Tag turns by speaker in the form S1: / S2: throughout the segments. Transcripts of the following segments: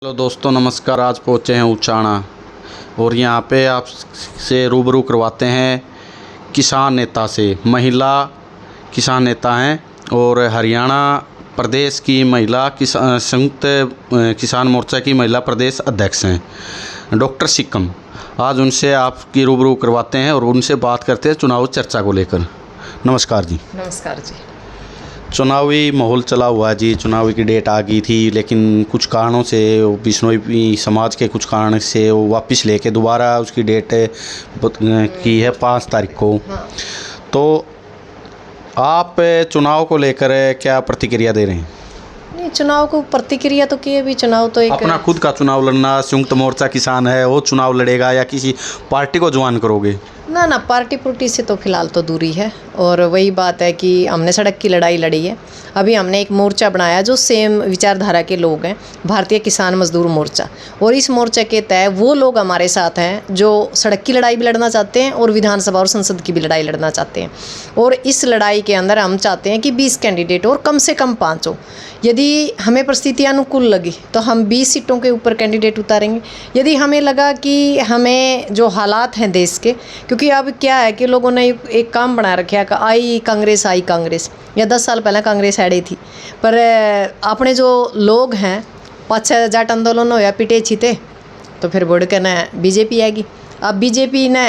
S1: Hello दोस्तों, नमस्कार। आज पहुँचे हैं उचाना और यहाँ पे आपसे रूबरू करवाते हैं किसान नेता से। महिला किसान नेता हैं और हरियाणा प्रदेश की महिला संयुक्त किसान मोर्चा की महिला प्रदेश अध्यक्ष हैं डॉक्टर सिक्कम। आज उनसे आपकी रूबरू करवाते हैं और उनसे बात करते हैं चुनाव चर्चा को लेकर। नमस्कार जी।
S2: नमस्कार जी।
S1: चुनावी माहौल चला हुआ है जी, चुनाव की डेट आ गई थी, लेकिन कुछ कारणों से बिश्नोई समाज के कुछ कारण से वो वापस लेके दोबारा उसकी डेट की है 5 तारीख को। तो आप चुनाव को लेकर क्या प्रतिक्रिया दे रहे हैं?
S2: नहीं, चुनाव को प्रतिक्रिया तो की अभी चुनाव तो एक
S1: अपना खुद का चुनाव लड़ना, संयुक्त मोर्चा किसान है वो चुनाव लड़ेगा या किसी पार्टी को ज्वाइन करोगे?
S2: ना पार्टी पुर्टी से तो फिलहाल तो दूरी है। और वही बात है कि हमने सड़क की लड़ाई लड़ी है। अभी हमने एक मोर्चा बनाया जो सेम विचारधारा के लोग हैं, भारतीय किसान मजदूर मोर्चा। और इस मोर्चा के तहत वो लोग हमारे साथ हैं जो सड़क की लड़ाई भी लड़ना चाहते हैं और विधानसभा और संसद की भी लड़ाई लड़ना चाहते हैं। और इस लड़ाई के अंदर हम चाहते हैं कि 20 कैंडिडेट और कम से कम 5 हो। यदि हमें परिस्थिति अनुकूल लगी तो हम 20 सीटों के ऊपर कैंडिडेट उतारेंगे। यदि हमें लगा कि हमें जो हालात हैं देश के, क्योंकि अब क्या है कि लोगों ने एक काम बना रखा है, आई कांग्रेस या 10 साल पहले कांग्रेस ऐडी थी, पर अपने जो लोग हैं पाछे जाट आंदोलन होया पिटे छीते तो फिर बोड़ के न बीजेपी आएगी। अब बीजेपी ने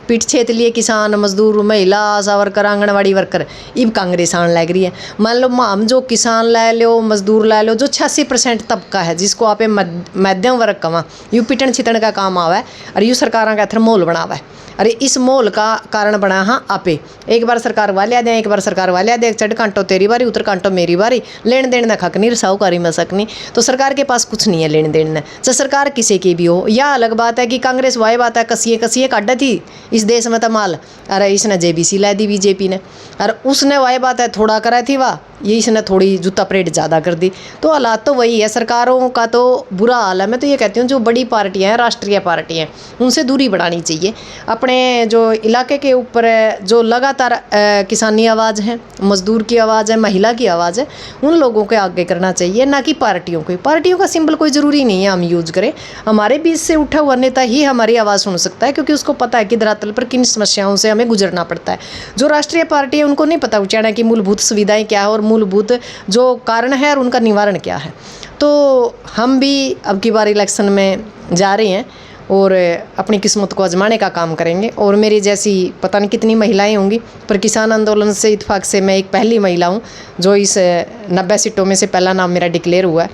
S2: पीठ छेत लिए किसान मजदूर महिला आशा वर्कर आंगनवाड़ी वर्कर, इब कांग्रेस आने लग रही है। मान लो हम जो किसान ले लो मजदूर ले लो, जो 86% तबका है जिसको आप मध्यम वर्ग कमा, यू पिटन छिटन का काम आवा है और यू सरकारों का थर मोल बनावा है। अरे इस मोल का कारण बना हाँ आपे, एक बार सरकार वाले दें एक बार सरकार वाले दें, चढ़ कांटो तेरी बारी उतर कांटो मेरी बारी, लेन देन न खक नहीं साहूकारी में सकनी। तो सरकार के पास कुछ नहीं है लेन देन न, चाहे सरकार किसी की भी हो। या अलग बात है कि कांग्रेस वाई बात है कसिए काटा थी इस देश में तो माल, अरे इसने JBC ला दी बीजेपी ने, और उसने वाई बात है थोड़ा करा थी वाह, ये इसने थोड़ी जूता परेड ज़्यादा कर दी। तो हालात तो वही है, सरकारों का तो बुरा हाल है। मैं तो ये कहती हूँ जो बड़ी पार्टियाँ हैं, राष्ट्रीय पार्टियाँ, उनसे दूरी बढ़ानी चाहिए। अपने जो इलाके के ऊपर जो लगातार किसानी आवाज़ है, मजदूर की आवाज़ है, महिला की आवाज़ है, उन लोगों के आगे करना चाहिए, ना कि पार्टियों को। पार्टियों का सिंबल कोई ज़रूरी नहीं है हम यूज करें। हमारे बीच से उठा हुआ नेता ही हमारी आवाज़ सुन सकता है, क्योंकि उसको पता है कि धरातल पर किन समस्याओं से हमें गुजरना पड़ता है। जो राष्ट्रीय पार्टी है उनको नहीं पता उचाना की मूलभूत सुविधाएँ क्या है और मूलभूत जो कारण है और उनका निवारण क्या है। तो हम भी अब की बार इलेक्शन में जा रहे हैं और अपनी किस्मत को आजमाने का काम करेंगे। और मेरी जैसी पता नहीं कितनी महिलाएं होंगी, पर किसान आंदोलन से इत्तेफाक से मैं एक पहली महिला हूं जो इस 90 सीटों में से पहला नाम मेरा डिक्लेयर हुआ है।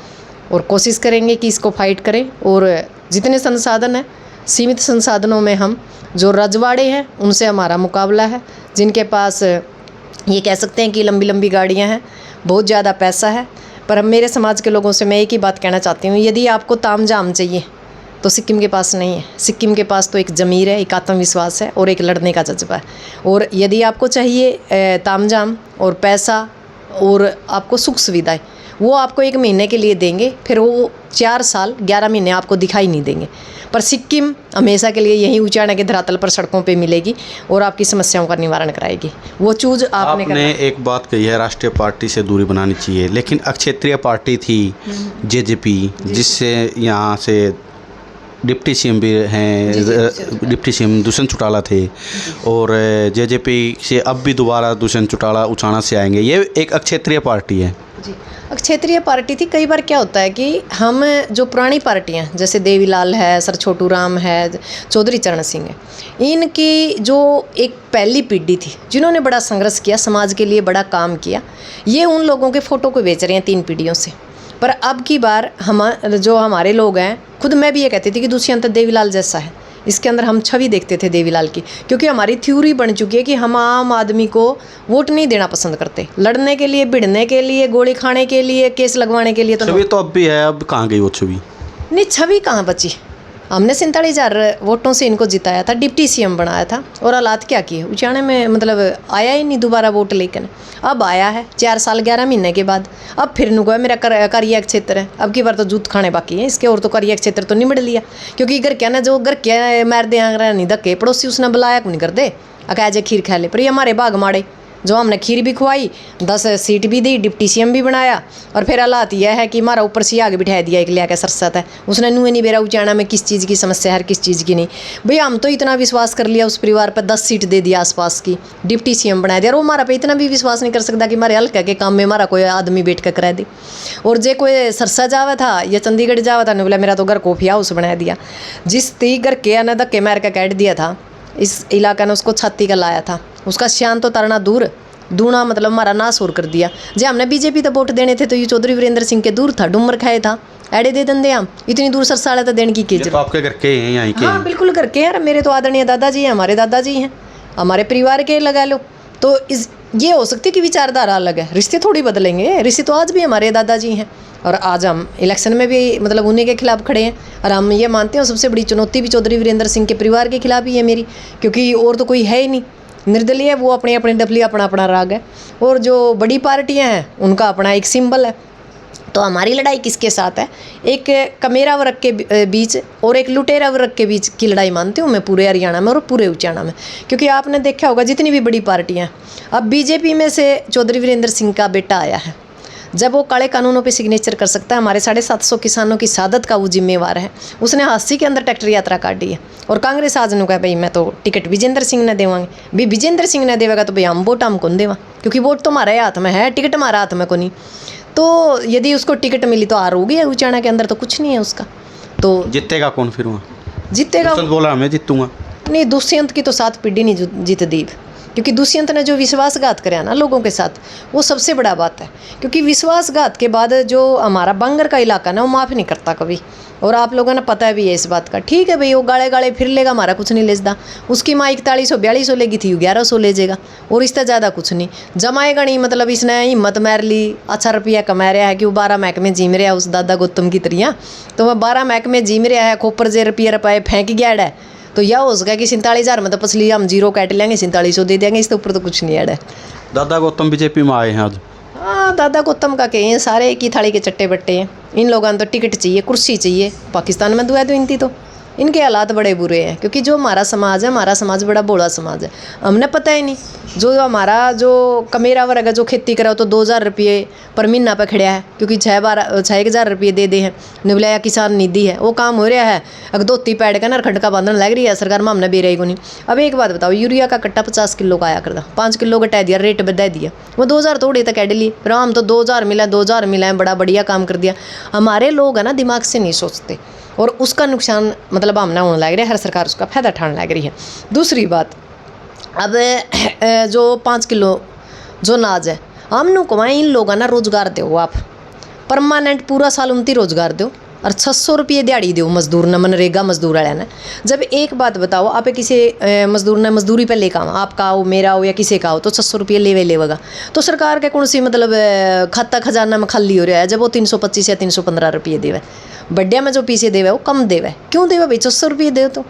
S2: और कोशिश करेंगे कि इसको फाइट करें। और जितने संसाधन हैं, सीमित संसाधनों में हम जो रजवाड़े हैं उनसे हमारा मुकाबला है, जिनके पास ये कह सकते हैं कि लंबी लंबी गाड़ियाँ हैं, बहुत ज़्यादा पैसा है। पर मेरे समाज के लोगों से मैं एक ही बात कहना चाहती हूँ, यदि आपको तामझाम चाहिए तो सिक्किम के पास नहीं है। सिक्किम के पास तो एक ज़मीर है, एक आत्मविश्वास है और एक लड़ने का जज्बा है। और यदि आपको चाहिए तामझाम और पैसा और आपको सुख सुविधाएं, वो आपको 1 महीने के लिए देंगे, फिर वो 4 साल 11 महीने आपको दिखाई नहीं देंगे। पर सिक्किम हमेशा के लिए यहीं ऊंचाने के धरातल पर सड़कों पे मिलेगी और आपकी समस्याओं का निवारण कराएगी। वो चूज आपने
S1: एक बात कही है, राष्ट्रीय पार्टी से दूरी बनानी चाहिए, लेकिन अक्षेत्रीय पार्टी थी JJP, जिससे यहाँ से डिप्टी CM भी हैं, डिप्टी CM दुष्यंत चौटाला थे, और JJP से अब भी दोबारा दुष्यंत चौटाला उचाना से आएंगे। ये एक अक्षेत्रीय पार्टी है
S2: जी, क्षेत्रीय पार्टी थी। कई बार क्या होता है कि हम जो पुरानी पार्टियां जैसे देवीलाल है, सर छोटू राम है, चौधरी चरण सिंह है, इनकी जो एक पहली पीढ़ी थी जिन्होंने बड़ा संघर्ष किया, समाज के लिए बड़ा काम किया, ये उन लोगों के फ़ोटो को बेच रहे हैं 3 पीढ़ियों से। पर अब की बार जो हमारे लोग हैं, खुद मैं भी ये कहती थी कि दुष्यंत देवीलाल जैसा है, इसके अंदर हम छवि देखते थे देवीलाल की, क्योंकि हमारी थ्योरी बन चुकी है कि हम आम आदमी को वोट नहीं देना पसंद करते। लड़ने के लिए, भिड़ने के लिए, गोली खाने के लिए, केस लगवाने के लिए तो
S1: छवि तो अब भी है। अब कहाँ गई वो छवि?
S2: नहीं, छवि कहाँ बची। हमने 47,000 वोटों से इनको जिताया था, डिप्टी CM बनाया था, और हालात क्या किए, उचाने में मतलब आया ही नहीं दोबारा वोट लेकर। अब आया है 4 साल 11 महीने के बाद, अब फिर नुको है मेरा कार्य क्षेत्र है। अब की बार तो जूत खाने बाकी है इसके, और तो कार्य क्षेत्र तो निमड़ लिया, क्योंकि घर क्या ना जो घर क्या मार दे नहीं धक्के पड़ोसी उसने बुलाया को नहीं कर दे अकाजे खीर खा ले, पर ये हमारे बाग माड़े जो हमने खीर भी खुआई, 10 सीट भी दी, डिप्टी सीएम भी बनाया। और फिर हालात यह है कि हमारा ऊपर से आगे बिठा दिया एक लिया के सरसत है, उसने नुए नहीं बेरा उचाना में किस चीज़ की समस्या है, किस चीज़ की नहीं। भैया हम तो इतना विश्वास कर लिया उस परिवार पर, 10 सीट दे दिया आसपास की, डिप्टी सीएम बना दिया, और वो हमारा पे इतना भी विश्वास नहीं कर सकता कि हमारे हल्के के काम में हमारा कोई आदमी बैठ कर करा दे। और जे कोई सरसा जावा था या चंडीगढ़ जावा था, बोला मेरा तो घर कॉफी हाउस बना दिया। जिस ती घर के आना धक्के मार के काट दिया था, इस इलाका ने उसको छाती का लाया था, उसका शान तो तरना दूर दूना मतलब हमारा नाश और कर दिया। जे हमने बीजेपी तो वोट देने थे तो ये चौधरी वीरेंद्र सिंह के दूर था, डुमर खाए था, एड़े दे दंदे हम इतनी दूर सरसाड़े तो देने की
S1: तो आपके घर के हैं यहाँ के?
S2: हाँ बिल्कुल घर के यार, मेरे तो आदरणीय दादाजी हैं, हमारे दादाजी हैं, हमारे परिवार के लगा लो। तो इस ये हो सकती है कि विचारधारा अलग है, रिश्ते थोड़ी बदलेंगे, रिश्ते तो आज भी हमारे दादाजी हैं। और आज हम इलेक्शन में भी मतलब उन्हीं के खिलाफ खड़े हैं, और हम ये मानते हैं सबसे बड़ी चुनौती भी चौधरी वीरेंद्र सिंह के परिवार के खिलाफ ही है मेरी, क्योंकि और तो कोई है ही नहीं, निर्दलीय है, वो अपने अपने डफली अपना अपना राग है। और जो बड़ी पार्टियां हैं उनका अपना एक सिंबल है। तो हमारी लड़ाई किसके साथ है? एक कमेरा वर्ग के बीच और एक लुटेरा वर्ग के बीच की लड़ाई मानती हूँ मैं पूरे हरियाणा में और पूरे उचाना में। क्योंकि आपने देखा होगा जितनी भी बड़ी पार्टियां, अब बीजेपी में से चौधरी वीरेंद्र सिंह का बेटा आया है, जब वो काले कानूनों पे सिग्नेचर कर सकता है, हमारे 750 किसानों की सादत का वो जिम्मेवार है। उसने हादसी के अंदर ट्रैक्टर यात्रा काटी है, और कांग्रेस आज ने कहा भाई मैं तो टिकट विजेंद्र सिंह ने देवांगे, भी विजेंद्र सिंह ने देवेगा तो भाई हम वोट हम कौन देवा, क्योंकि वोट तो हमारे हाथ में है, टिकट हमारा हाथ में को नहीं। तो यदि उसको टिकट मिली तो हार होगी, उचाना के अंदर तो कुछ नहीं है उसका। तो
S1: जीतेगा कौन फिर वहाँ?
S2: जीतेगा
S1: बोला मैं जीतूंगा
S2: नहीं, दुष्यंत की तो 7 पीढ़ी नहीं जीत दी, क्योंकि दुष्यंत ने जो विश्वासघात कराया ना लोगों के साथ, वो सबसे बड़ा बात है। क्योंकि विश्वासघात के बाद जो हमारा बंगर का इलाका ना वो माफ़ नहीं करता कभी, और आप लोगों ने पता भी है इस बात का। ठीक है भाई, वो गाले गाले फिर लेगा, हमारा कुछ नहीं लेजदा, उसकी माँ 4100-4200 लेगी थी, 1100 ले जाएगा, और इससे ज़्यादा कुछ नहीं जमाएगा नहीं। मतलब इसने हिम्मत मार ली, अच्छा रुपया कमा रहा है कि वो 12 महकमे जीम रहा है उस दादा गौतम की तरिया, तो वह 12 महकमे जीम रहा है, खोपर जे रुपये फेंक गया है। तो यह हो सका कि 47,000 में तो पसली हम जीरो काट लेंगे, 4700 दे देंगे, इसके ऊपर तो कुछ नहीं ऐड है।
S1: दादा गौतम बीजेपी में आए हैं आज?
S2: हाँ, दादा गौतम का कहे हैं, सारे एक ही थाली के चट्टे बट्टे हैं। इन लोगों ने तो टिकट चाहिए, कुर्सी चाहिए, पाकिस्तान में दुआ दो इनती तो इनके हालात बड़े बुरे हैं। क्योंकि जो हमारा समाज है, हमारा समाज बड़ा भोला समाज है, हमने पता ही नहीं। जो हमारा जो कमेरा वर्ग है, जो खेती करा तो 2000 रुपये पर महीना पे खड़ा है, क्योंकि 6,000 रुपये दे दे हैं, निबलाया किसान निधि है, वो काम हो रहा है। अगर धोती पैड का नरखंड का बांधन लग रही है सरकार में, हमने बेराई को नहीं। अब एक बात बताओ, यूरिया का कट्टा 50 किलो का आया करता, 5 किलो घटा दिया, रेट बढ़ा दिया, वो 2000 थोड़े तक ऐड ली, फिर हम तो 2000 मिला, 2000 मिला है, बड़ा बढ़िया काम कर दिया। हमारे लोग है ना दिमाग से नहीं सोचते, और उसका नुकसान मतलब हमने होने लग रहा है, हर सरकार उसका फायदा उठाने लग रही है। दूसरी बात, अब जो 5 किलो जो अनाज है, हम नु कमाएं, इन लोगों ना रोज़गार दो, आप परमानेंट पूरा साल उनती रोज़गार दो, और 600 रुपये दिहाड़ी दो मजदूर ने, मनरेगा मजदूर वाले ने। जब एक बात बताओ, आप किसी मजदूर ने मजदूरी पे लेकर आपका हो, मेरा हो या किसी का हो, तो 600 रुपये लेवेगा, तो सरकार के कौन सी मतलब खाता खजाना में खाली हो रहा है, जब वो 325 या 315 रुपये देवे। बड्डिया में जो पीछे देवे वो कम देवे, क्यों देवे भाई? 600 रुपये दे तो,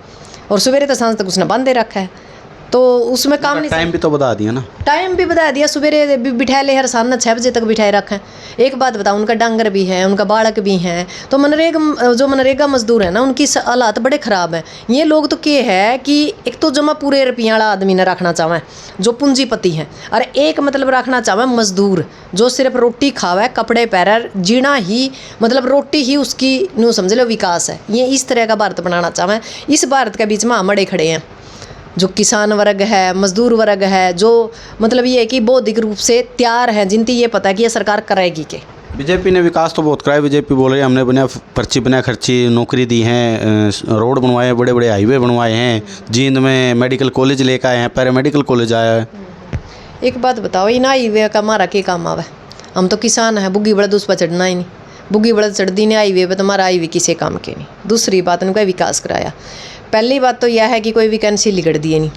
S2: और सवेरे तो सांझ तक उसने बंद दे रखा है, तो उसमें काम नहीं।
S1: टाइम भी तो बता दिया ना,
S2: टाइम भी बता दिया, सवेरे भी बिठा ले, हर सामने 6 बजे तक बिठाए रखें। एक बात बताओ, उनका डांगर भी है, उनका बालक भी हैं, तो मनरेगा मजदूर है ना, उनकी हालात बड़े ख़राब हैं। ये लोग तो क्या है कि एक तो जमा पूरे रुपया वाला आदमी ने रखना चाहें जो पूंजीपति हैं, और एक मतलब रखना चाहें मजदूर जो सिर्फ रोटी खावे, कपड़े पहरे, जीना ही मतलब रोटी ही उसकी न्यू समझ लो विकास है। ये इस तरह का भारत बनाना चाहें। इस भारत के बीच में हम अड़े खड़े हैं, जो किसान वर्ग है, मजदूर वर्ग है, जो मतलब ये है कि बौद्धिक रूप से तैयार है, जिनकी ये पता है कि ये सरकार करेगी के।
S1: बीजेपी ने विकास तो बहुत कराया, बीजेपी बोल रही है हमने बना पर्ची बना खर्ची नौकरी दी हैं, रोड बनवाए हैं, बड़े बड़े हाईवे बनवाए हैं, जींद में मेडिकल कॉलेज लेकर आए हैं, पैरामेडिकल कॉलेज आया है।
S2: एक बात बताओ, इन हाईवे का हमारा क्या काम आवे? हम तो किसान है, बुग्गी बड़द उस पर चढ़ना ही नहीं, बुग्गी बड़द चढ़ती नहीं हाईवे पर, तुम्हारा हाईवे किसी काम के नहीं। दूसरी बात, उनका विकास कराया। पहली बात तो यह है कि कोई वैकेंसी लिकड़ दी नहीं,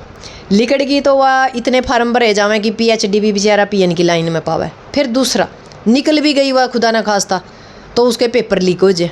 S2: लिकड़ गई तो वह इतने फार्म भरे जावे कि PhD भी बेचारा PN की लाइन में पावे। फिर दूसरा, निकल भी गई वह खुदा ना खास्ता तो उसके पेपर लीक हो जाए,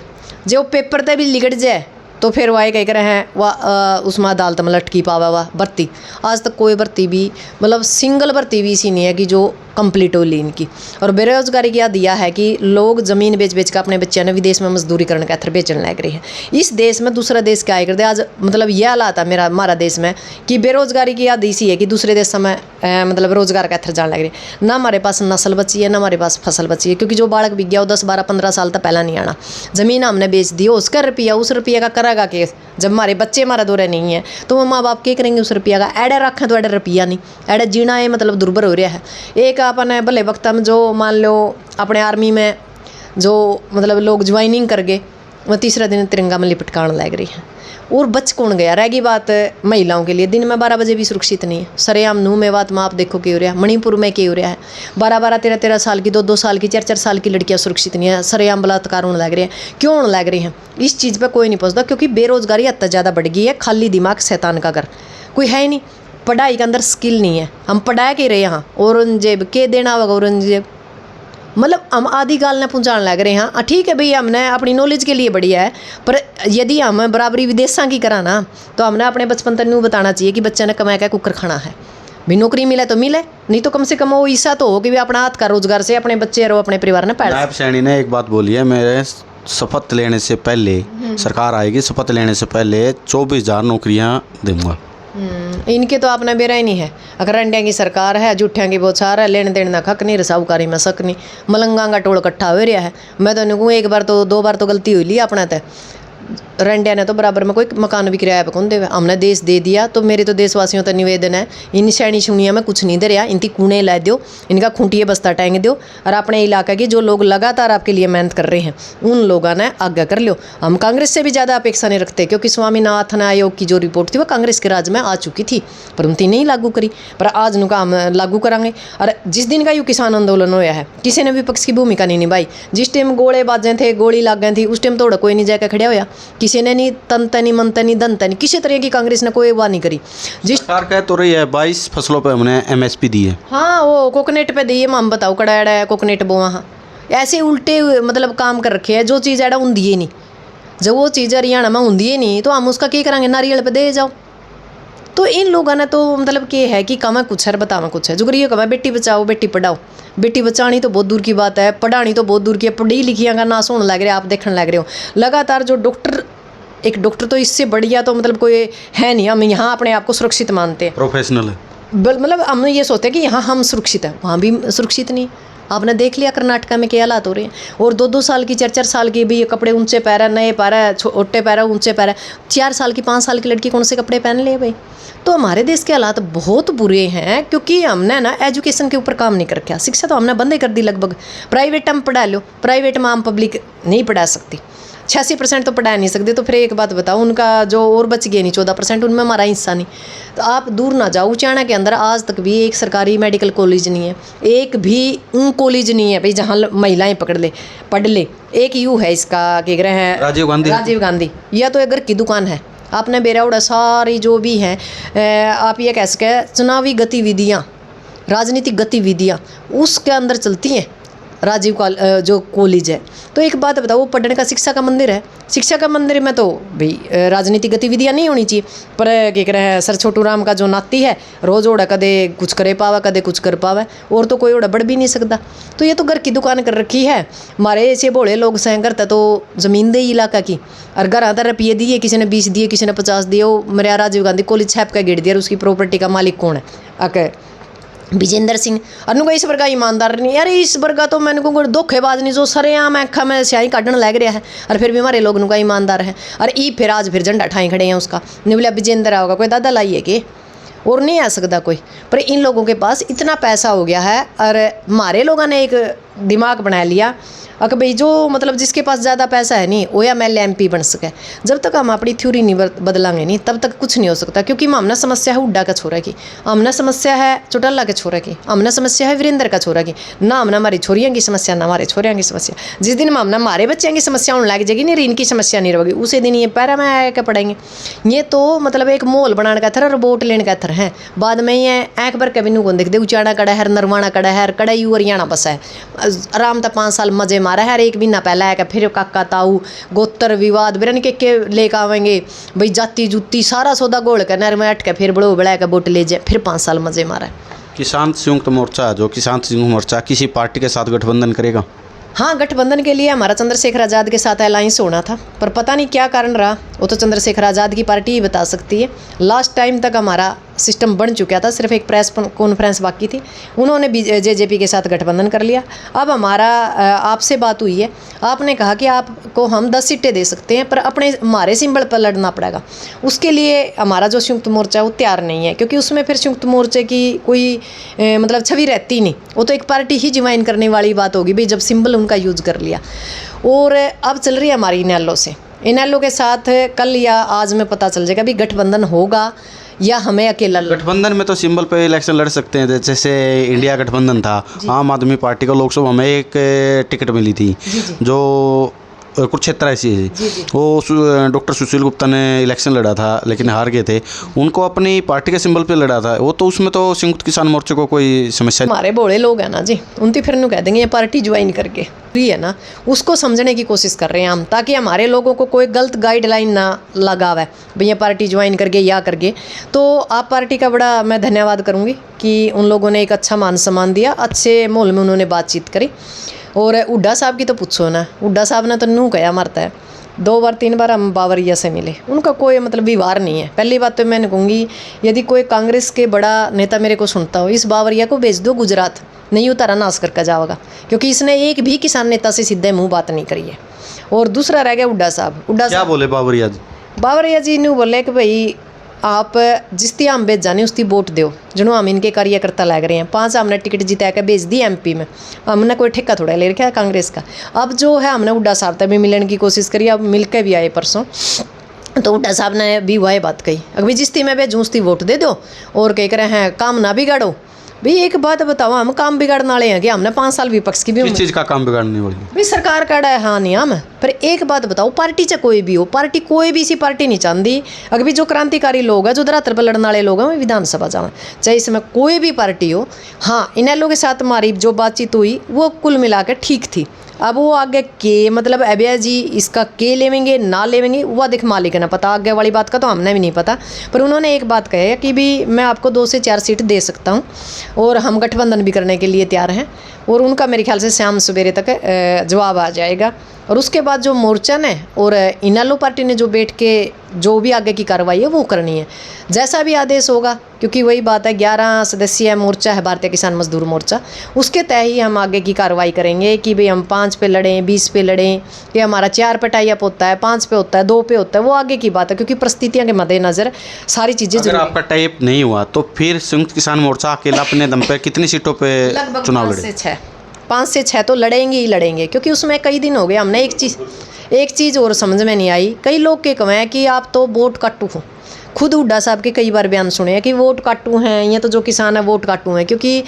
S2: जो पेपर तक भी लिकड़ जाए तो फिर वाए कह रहे हैं वह उसमें अदालत में लटकी पावा हुआ भर्ती। आज तक कोई भर्ती भी मतलब सिंगल भर्ती भी इसी नहीं है कि जो कंप्लीट हो ली इनकी। और बेरोजगारी क्या दिया है कि लोग ज़मीन बेच बेच कर अपने बच्चों ने विदेश में मजदूरी करने का बेचने लग रही है। इस देश में दूसरा देश क्या कर दे आज, मतलब यह हालात है हमारा देश में कि बेरोजगारी की याद इसी है कि दूसरे देश में मतलब रोजगार का जाने लग रही है। ना हमारे पास नस्ल बची है, ना हमारे पास फसल बची है, क्योंकि जो बालक बिक गया वो 10 12 15 साल तक पहला नहीं आना। ज़मीन हमने बेच दी, उसका रुपया उस रुपये का करेगा कि जब हमारे बच्चे हमारा दौरे नहीं है तो वो माँ बाप क्या करेंगे उस रुपया का। एडे रखें तो एडे रुपया नहीं, एडे जीना है मतलब दुर्भर हो रहा है। एक अपने भले वक्त में जो मान लो अपने आर्मी में जो मतलब लोग ज्वाइनिंग कर गए, वह तीसरा दिन तिरंगा में लिपटकान लग रही है। और बच कौन गया, रहेगी बात महिलाओं के लिए। दिन में 12 बजे भी सुरक्षित नहीं है। सरेआम नूह में बात में आप देखो क्या हो रहा है, मणिपुर में क्या हो रहा है। 12 13 साल की 2 साल की 4 साल की लड़कियां सुरक्षित नहीं है, सरेआम बलात्कार होने लग रहे हैं। क्यों होने लग रही हैं? इस चीज़ पर कोई नहीं पहुँचता, क्योंकि बेरोजगारी हद ज़्यादा बढ़ गई है। खाली दिमाग शैतान का घर, कोई है ही नहीं। पढ़ाई के अंदर स्किल नहीं है। हम पढ़ा के रहे यहाँ औरंगजेब के देना होगा, औरंगजेब मतलब हम आदि काल ने पहुँचाने लग रहे हैं। ठीक है भाई, हमने अपनी नॉलेज के लिए बढ़िया है, पर यदि हम बराबरी विदेशों की करा ना तो हमने अपने बचपन तक यूँ बताना चाहिए कि बच्चे ने कमा के कुकर खाना है। भी नौकरी मिले तो मिले, नहीं तो कम से कम वो ऐसा तो हो कि भी अपना हाथ का रोजगार से अपने बच्चे और अपने परिवार ने पैदा।
S1: नायब सैनी ने एक बात बोली है, मेरे शपथ लेने से पहले, सरकार आएगी शपथ लेने से पहले 24,000 नौकरियाँ दूंगा।
S2: इनके तो आपने बेरा ही नहीं है। अगर अंडिया की सरकार है, जूठिया की बौछार है, लेन देन ना खक नहीं, रसावकारी में शक नहीं, मलंगा का टोल इकट्ठा हो रहा है। मैं तो कहूँ एक बार तो 2 बार तो गलती हुई ली अपना तय। रंडिया ने तो बराबर में कोई मकान भी किराया पे कौन देवे। हमने देश दे दिया, तो मेरे तो देशवासियों तक निवेदन है, इन शैनी शुनिया में कुछ नहीं दे रहा, इनकी कूड़े ला दो, इनका खूंटिए बस्ता टांग दो, और अपने इलाका के जो लोग लगातार आपके लिए मेहनत कर रहे हैं उन लोगों ने आज्ञा कर लो। हम कांग्रेस से भी ज़्यादा अपेक्षा नहीं रखते, क्योंकि स्वामीनाथन आयोग की जो रिपोर्ट थी वो कांग्रेस के राज में आ चुकी थी, पर उनकी नहीं लागू करी। पर आज उनका हम लागू करांगे। और जिस दिन का यू किसान आंदोलन होया है, किसी ने विपक्ष की भूमिका नहीं निभाई। जिस टाइम गोले बाजे थे, गोली लाग गई थी, उस टाइम थोड़ा कोई नहीं जाकर खड़ा होया, किसी ने नहीं तनतनी मनतनी दंतनी, किसी तरह की कांग्रेस ने कोई वाह नहीं करी। जिस
S1: सरकार कह तो रही है 22 फसलों पे हमने MSP दी है।
S2: हाँ, वो कोकोनट पे दी है, हम बताओ कड़ा है कोकोनट बोआ। हाँ, ऐसे उल्टे मतलब काम कर रखे हैं। जो चीज़ एड़ा हूँ दिए नहीं, जब वो चीज़ हरियाणा में हूँ दिए नहीं तो हम उसका क्या करेंगे, नारियल पे दे जाओ। तो इन लोगों ने तो मतलब क्या है कि कमा कुछ है बतावा कुछ है। जो करिए कमा बेटी बचाओ बेटी पढ़ाओ। बेटी बचानी तो बहुत दूर की बात है, पढ़ानी तो बहुत दूर की है। पढ़ी लिखियाँ का नाश होने लग रहा है, आप देखने लग रहे हो। लगातार जो डॉक्टर, एक डॉक्टर तो इससे बढ़िया तो मतलब कोई है नहीं। हम यहाँ अपने आप को सुरक्षित मानते हैं,
S1: प्रोफेशनल है।
S2: मतलब हम ये सोचते हैं कि यहाँ हम सुरक्षित हैं, वहाँ भी सुरक्षित नहीं। आपने देख लिया कर्नाटका में क्या हालात हो रहे हैं। और 2 साल की 4 साल की भी ये कपड़े ऊंचे पैर है, नए पैर है, छोटे पैर है, ऊंचे पैर है। 4 साल की 5 साल की लड़की कौन से कपड़े पहन ले भाई। तो हमारे देश के हालात बहुत बुरे हैं, क्योंकि हमने ना एजुकेशन के ऊपर काम नहीं कर रखा। शिक्षा तो हमने बंद ही कर दी लगभग। प्राइवेट हम पढ़ा लो, प्राइवेट में आम पब्लिक नहीं पढ़ा सकती। 86% तो पढ़ा नहीं सकते। तो फिर एक बात बताओ, उनका जो और बच गए नहीं 14%, उनमें हमारा हिस्सा नहीं। तो आप दूर ना जाओ, उचाना के अंदर आज तक भी एक सरकारी मेडिकल कॉलेज नहीं है, एक भी कॉलेज नहीं है भाई जहाँ महिलाएं पढ़ ले। एक यू है इसका क्या कह रहे हैं, राजीव गांधी, या तो एक घर की दुकान है। आपने बेरा उड़ा सारी जो भी हैं आप ये कह सके चुनावी गतिविधियाँ, राजनीतिक गतिविधियाँ उसके अंदर चलती हैं। राजीव जो कॉलेज है, तो एक बात बताओ, वो पढ़ने का शिक्षा का मंदिर है। शिक्षा का मंदिर में तो भाई राजनीतिक गतिविधियाँ नहीं होनी चाहिए। पर क्या कह रहे हैं, सर छोटू राम का जो नाती है, रोज़ ओढ़ा कदे कुछ करे पावा, कदे कुछ कर पावा, और तो कोई ओढ़ा बढ़ भी नहीं सकता। तो ये तो घर की दुकान कर रखी है। हमारे ऐसे भोले लोग सह करते तो ज़मीन दे इलाका की, और घर आता रुपये दिए, किसी ने 20 दिए, किसी ने 50 दिए। वो मेरा राजीव गांधी कॉलेज छाप का गिर दिया, उसकी प्रॉपर्टी का मालिक कौन है? आके विजेंद्र सिंह। अनु इस वर्गा ईमानदार नहीं यार, इस वर्गा तो मैंने को धोखेबाज नहीं जो सरेआम आँखा में स्याही काटने लग रहा है, और फिर भी हमारे लोग का ईमानदार है। और ई फिर आज फिर झंडा ठाई खड़े हैं उसका। निवलिया विजेंद्र होगा कोई दादा लाइए कि और नहीं आ सकता कोई। पर इन लोगों के पास इतना पैसा हो गया है, और हमारे लोगों ने एक दिमाग बना लिया अगर भाई जो मतलब जिसके पास ज़्यादा पैसा है नहीं वो या MLA MP बन सके। जब तक हम अपनी थ्योरी नहीं बदलांगे नहीं, तब तक कुछ नहीं हो सकता। क्योंकि हमने समस्या है हुड्डा का छोरा की, हमने समस्या है चौटाला के छोरा की, हमने समस्या है वीरेंद्र का छोरा की। ना हमने हमारी छोरियों की समस्या, ना हमारे छोरियों की समस्या। जिस दिन हमने हमारे बच्चों की समस्या होने लग जाएगी नहीं, इनकी समस्या नहीं रहेगी, उसी दिन ये पैरा में आकर पड़ेंगे। ये तो मतलब एक मोल बनाने का थर, वोट लेने का थर है। बाद में ये आँख भर कभी नहीं देख दे, उचाड़ा कड़ा है, नरवाना कड़ा है, कड़ा यू हरियाणा बसा है। आराम तक 5 साल मजे मारा है। एक महीना पहले है कि फिर काका ताऊ गोत्र विवाद बिरन के लेकर आवेंगे भाई, जाति जुत्ती सारा सौदा गोल कर नर में अट के फिर बड़ो बड़ा के वोट ले जाए, फिर 5 साल मजे मारा है।
S1: किसान संयुक्त मोर्चा, जो किसान संयुक्त मोर्चा किसी पार्टी के साथ गठबंधन करेगा?
S2: हाँ, गठबंधन के लिए हमारा चंद्रशेखर आज़ाद के साथ अलायंस होना था, पर पता नहीं क्या कारण रहा, वो तो चंद्रशेखर आज़ाद की पार्टी ही बता सकती है। लास्ट टाइम तक हमारा सिस्टम बन चुका था, सिर्फ एक प्रेस कॉन्फ्रेंस बाकी थी, उन्होंने जेजेपी के साथ गठबंधन कर लिया। अब हमारा आपसे बात हुई है, आपने कहा कि आपको हम 10 सीटें दे सकते हैं, पर अपने हमारे सिंबल पर लड़ना पड़ेगा। उसके लिए हमारा जो संयुक्त मोर्चा है वो तैयार नहीं है, क्योंकि उसमें फिर संयुक्त मोर्चे की कोई मतलब छवि रहती नहीं, वो तो एक पार्टी ही ज्वाइन करने वाली बात होगी भाई, जब सिंबल उनका यूज़ कर लिया। और अब चल रही है हमारी इनेलो से, इनेलो के साथ कल या आज में पता चल जाएगा भी गठबंधन होगा या हमें अकेला।
S1: गठबंधन में तो सिंबल पे इलेक्शन लड़ सकते हैं, जैसे इंडिया गठबंधन था, आम आदमी पार्टी को लोकसभा में एक टिकट मिली थी जो कुरुक्षेत्र ऐसी है, वो डॉक्टर सुशील गुप्ता ने इलेक्शन लड़ा था लेकिन हार गए थे, उनको अपनी पार्टी के सिंबल पे लड़ा था वो, तो उसमें तो संयुक्त किसान मोर्चे को कोई समस्या।
S2: हमारे बोले लोग हैं ना जी, उनकी फिर कह देंगे ये पार्टी ज्वाइन करके फ्री है ना, उसको समझने की कोशिश कर रहे हैं हम, ताकि हमारे लोगों को कोई गलत गाइडलाइन ना लगावे भैया पार्टी ज्वाइन करके या करके। तो आप पार्टी का बड़ा मैं धन्यवाद करूँगी कि उन लोगों ने एक अच्छा मान सम्मान दिया, अच्छे माहौल में उन्होंने बातचीत करी। और हुड्डा साहब की तो पूछो ना, हुड्डा साहब ने तो नूह कया मरता है, 2 बार 3 बार हम बावरिया से मिले, उनका कोई मतलब व्यवहार नहीं है। पहली बात तो मैंने कहूँगी, यदि कोई कांग्रेस के बड़ा नेता मेरे को सुनता हो, इस बावरिया को भेज दो गुजरात, नहीं उतारा नाश करके जाओगा, क्योंकि इसने एक भी किसान नेता से सीधे मुँह बात नहीं करी है। और दूसरा रह गया हुड्डा साहब, हुड्डा
S1: क्या बोले बावरिया जी?
S2: बावरिया जी ने बोले कि भाई आप जिसती हम भेज जाने उसकी वोट दो, जिन्हों हम इनके कार्यकर्ता लग रहे हैं, 5 हमने टिकट जिता के भेज दी एमपी में, हमने कोई ठेका थोड़ा ले रखा है कांग्रेस का। अब जो है हमने हुड्डा साहब तक भी मिलने की कोशिश करी, अब मिल के भी आए परसों, तो हुड्डा साहब ने भी वही बात कही, अगर जिसती मैं भेजूँ उसकी वोट दे दो, और कह रहे हैं काम ना बिगाड़ो। भाई एक बात बताओ, हम काम बिगाड़ने वाले हैं कि हमने 5 साल विपक्ष की भी
S1: किस चीज़ का काम बिगाड़ने वाली?
S2: भाई सरकार का है, हाँ नहीं हम, पर एक बात बताओ, पार्टी चाहे कोई भी हो, पार्टी कोई भी सी पार्टी नहीं चाहती अगर भी जो क्रांतिकारी लोग हैं, जो धरातल पर लड़ने वाले लोग हैं, वो विधानसभा जाना, चाहे इसमें कोई भी पार्टी हो। हाँ, इनेलो के साथ हमारी जो बातचीत हुई वो कुल मिला के ठीक थी। अब वो आगे के मतलब अभय जी इसका के लेवेंगे ना लेवेंगे वो देख मालिक ना पता, आगे वाली बात का तो हमने भी नहीं पता, पर उन्होंने एक बात कही है कि भी मैं आपको 2 से 4 सीट दे सकता हूँ और हम गठबंधन भी करने के लिए तैयार हैं। और उनका मेरे ख्याल से शाम सवेरे तक जवाब आ जाएगा। और उसके बाद जो मोर्चा ने और इनेलो पार्टी ने जो बैठ के जो भी आगे की कार्रवाई है वो करनी है, जैसा भी आदेश होगा, क्योंकि वही बात है 11 सदस्यीय मोर्चा है भारतीय किसान मजदूर मोर्चा, उसके तय ही हम आगे की कार्रवाई करेंगे कि भाई हम 5 पे लड़ें, 20 पे लड़ें, कि हमारा 4 पे टाई अप होता है, 5 पे होता है, 2 पे होता है, वो आगे की बात है, क्योंकि परिस्थितियों के मद्देनजर सारी चीज़ें।
S1: अगर आपका टाई अप नहीं हुआ तो फिर संयुक्त किसान मोर्चा अकेला अपने दम पे कितनी सीटों पे चुनाव लड़े?
S2: 5 से 6 तो लड़ेंगे ही लड़ेंगे, क्योंकि उसमें कई दिन हो गए। हमने एक चीज़ और समझ में नहीं आई, कई लोग के कहें कि आप तो वोट काटू हो, खुद हुड्डा साहब के कई बार बयान सुने हैं कि वोट काटू हैं, ये तो जो किसान है वोट काटू हैं, क्योंकि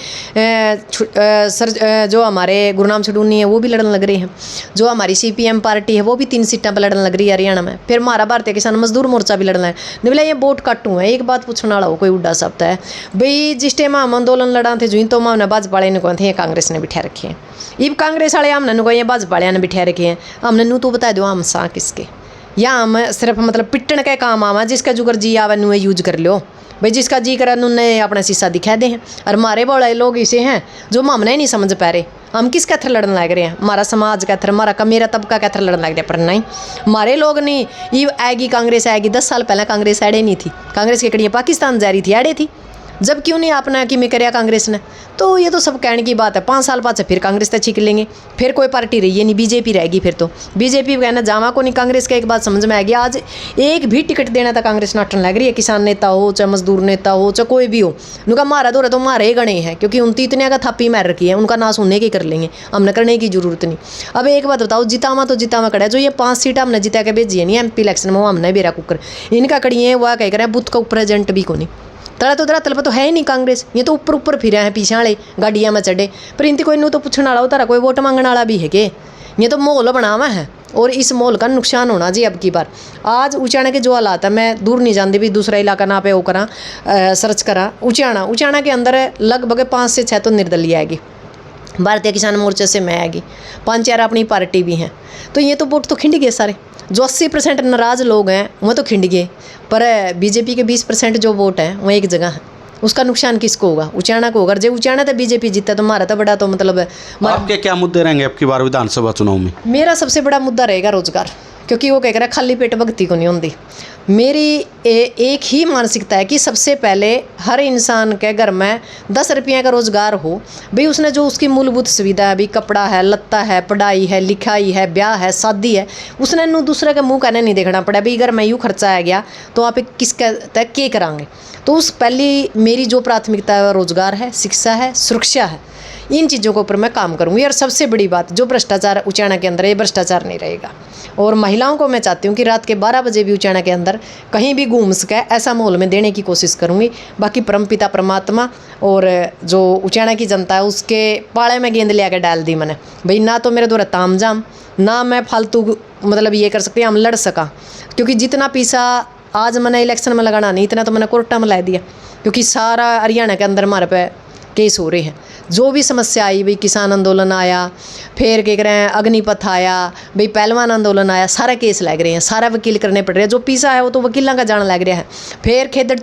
S2: जो हमारे गुरनाम छडूनी है वो भी लड़ने लग रहे हैं, जो हमारी CPM पार्टी है वो भी 3 सीटें पर लड़ने लग रही है हरियाणा में, फिर हमारा भारतीय किसान मजदूर मोर्चा भी लड़ना है। नहीं बोला ये वोट काटू है। एक बात पूछने वाला हो कोई हुड्डा साहब तो है भाई, जिस टाइम हम आंदोलन लड़ा थे जुई तो हमने भाजपा वाले ने कहे थे कांग्रेस ने बिठा रखे हैं, इब कांग्रेस वाले हमने कहे भाजपा वाले ने बिठा रखे हैं, हमने नू तो बता दो हम सा किसके, या हम सिर्फ मतलब पिटन के काम आवा, जिसका जुगर जी आवे नुए यूज कर लो भाई, जिसका जी करे उन्हें अपना शीशा दिखा दे हैं। और हमारे बड़े लोग ऐसे हैं जो हमने ही नहीं समझ पा रहे हम किस कैथर लड़ने लग रहे हैं, हमारा समाज कैथर, हमारा मेरा तबका कैथर लड़ने लग रहा है। पर नहीं, हमारे लोग नहीं, ये आएगी कांग्रेस आएगी, 10 साल पहले कांग्रेस अड़े नहीं थी, कांग्रेस की कड़ियाँ पाकिस्तान जा रही थी, अड़े थी, जब क्यों नहीं आपने कि मैं कराया कांग्रेस ने। तो ये तो सब कहने की बात है, 5 साल बाद से फिर कांग्रेस तक छीक लेंगे, फिर कोई पार्टी रही है नहीं, बीजेपी रहेगी, फिर तो बीजेपी कहना जावा को नहीं। कांग्रेस का एक बात समझ में आएगी, आज एक भी टिकट देना था कांग्रेस नाटन लग रही है, किसान नेता हो चाहे मजदूर नेता हो चाहे कोई भी हो, उनका मारा दो तो मारे गणे हैं, क्योंकि उनती इतने का थापी मार रखी है, उनका नाश होने की कर लेंगे, हमने करने की जरूरत नहीं। अब एक बात बताओ, जितावा तो जितावा कड़ा, जो ये 5 सीट हमने जिता के भेजी है नहीं MP इलेक्शन में, वो हमने बेरा कुकर इनका कड़िए वह कह कर बुथ का ऊपर एजेंट भी को नहीं, तला तो धरातल पर तो है ही नहीं कांग्रेस, ये तो ऊपर ऊपर फिर हैं पीछे वाले गाड़ियाँ में चढ़े, पर इनती कोई नू तो पूछने वाला होता रहा, कोई वोट मांगने वाला भी है के, ये तो माहौल बनावा है और इस माहौल का नुकसान होना जी अब की बार। आज उचाना के जो हालात है, मैं दूर नहीं जानती भी, दूसरा इलाका ना पे वो करा सर्च करा, उचाना के अंदर लगभग 5 से 6 तो निर्दलीय आएगी, भारतीय किसान मोर्चा से मैं आएगी, 5-4 अपनी पार्टी भी हैं, तो ये तो वोट तो खिंड गए सारे। जो 80% नाराज़ लोग हैं वो तो खिंड गए, पर बीजेपी के 20% जो वोट हैं वो एक जगह है। उसका नुकसान किसको होगा? उचाना को होगा। जब उचाना तो बीजेपी जीता तो हमारा तो बड़ा तो मतलब
S1: आपके क्या मुद्दे रहेंगे अब की बार विधानसभा चुनाव में?
S2: मेरा सबसे बड़ा मुद्दा रहेगा रोजगार, क्योंकि वो कह रहा है खाली पेट भक्ति को नहीं होती। मेरी एक ही मानसिकता है कि सबसे पहले हर इंसान के घर में 10 रुपये का रोज़गार हो, भाई उसने जो उसकी मूलभूत सुविधा है, भाई कपड़ा है, लत्ता है, पढ़ाई है, लिखाई है, ब्याह है, शादी है, उसने नू दूसरे का मुंह कहने नहीं देखना पड़ा, भाई अगर मैं यूँ खर्चा आ गया तो आप किसका तक के कराएंगे। तो उस पहली मेरी जो प्राथमिकता है रोज़गार है, शिक्षा है, सुरक्षा है, इन चीज़ों के ऊपर मैं काम करूँगी। और सबसे बड़ी बात, जो भ्रष्टाचार उचाना के अंदर है, ये भ्रष्टाचार नहीं रहेगा। और महिलाओं को मैं चाहती हूँ कि रात के 12 बजे भी उचाना के अंदर कहीं भी घूम सके, ऐसा माहौल में देने की कोशिश करूँगी। बाकी परमपिता परमात्मा और जो उचाना की जनता है उसके पाले में गेंद ले आकर डाल दी मैंने, भाई ना तो मेरे द्वारा तामझाम, ना मैं फालतू मतलब ये कर सकती हम लड़ सका, क्योंकि जितना पैसा आज मैंने इलेक्शन में लगाना नहीं, इतना तो मैंने कोर्टा में ला दिया, क्योंकि सारा हरियाणा के अंदर हमारे पे केस हो रहे हैं। जो भी समस्या आई, भाई किसान आंदोलन आया, फिर क्या कह रहे हैं अग्निपथ आया, भाई पहलवान आंदोलन आया, सारा केस लग रहे हैं, सारा वकील करने पड़ रहे हैं। जो पैसा है वो तो वकीलों का जान लग रहा है। फिर खेदड़